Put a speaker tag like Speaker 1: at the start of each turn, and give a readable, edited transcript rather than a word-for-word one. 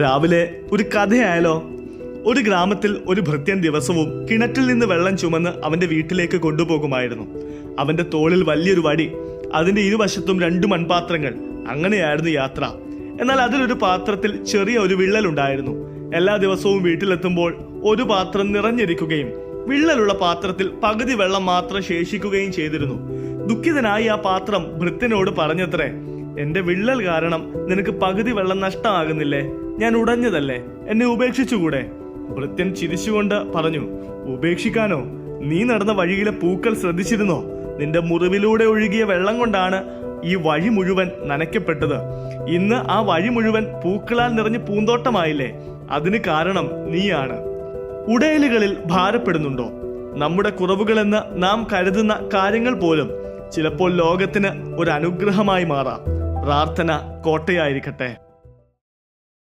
Speaker 1: രാവിലെ ഒരു കഥയായാലോ? ഒരു ഗ്രാമത്തിൽ ഒരു ഭൃത്യൻ ദിവസവും കിണറ്റിൽ നിന്ന് വെള്ളം ചുമന്ന് അവന്റെ വീട്ടിലേക്ക് കൊണ്ടുപോകുമായിരുന്നു. അവന്റെ തോളിൽ വലിയൊരു വടി, അതിന്റെ ഇരുവശത്തും 2 മൺപാത്രങ്ങൾ. അങ്ങനെയായിരുന്നു യാത്ര. എന്നാൽ അതിലൊരു പാത്രത്തിൽ ചെറിയ ഒരു വിള്ളലുണ്ടായിരുന്നു. എല്ലാ ദിവസവും വീട്ടിലെത്തുമ്പോൾ ഒരു പാത്രം നിറഞ്ഞിരിക്കുകയും വിള്ളലുള്ള പാത്രത്തിൽ പകുതി വെള്ളം മാത്രം ശേഷിക്കുകയും ചെയ്തിരുന്നു. ദുഃഖിതനായി ആ പാത്രം ഭൃത്യനോട് പറഞ്ഞത്രേ, എന്റെ വിള്ളൽ കാരണം നിനക്ക് പകുതി വെള്ളം നഷ്ടമാകുന്നില്ലേ? ഞാൻ ഉടഞ്ഞതല്ലേ, എന്നെ ഉപേക്ഷിച്ചുകൂടെ? ഭൃത്യൻ ചിരിച്ചുകൊണ്ട് പറഞ്ഞു, ഉപേക്ഷിക്കാനോ? നീ നടന്ന വഴിയിലെ പൂക്കൾ ശ്രദ്ധിച്ചിരുന്നോ? നിന്റെ മുറിവിലൂടെ ഒഴുകിയ വെള്ളം കൊണ്ടാണ് ഈ വഴി മുഴുവൻ നനയ്ക്കപ്പെട്ടത്. ഇന്ന് ആ വഴി മുഴുവൻ പൂക്കളാൽ നിറഞ്ഞ് പൂന്തോട്ടമായില്ലേ? അതിന് കാരണം നീയാണ്. ഉടയലുകളിൽ ഭാരപ്പെടുന്നുണ്ടോ? നമ്മുടെ കുറവുകളെന്ന് നാം കരുതുന്ന കാര്യങ്ങൾ പോലും ചിലപ്പോൾ ലോകത്തിന് ഒരു അനുഗ്രഹമായി മാറാം. പ്രാർത്ഥന കോട്ടയായിരിക്കട്ടെ.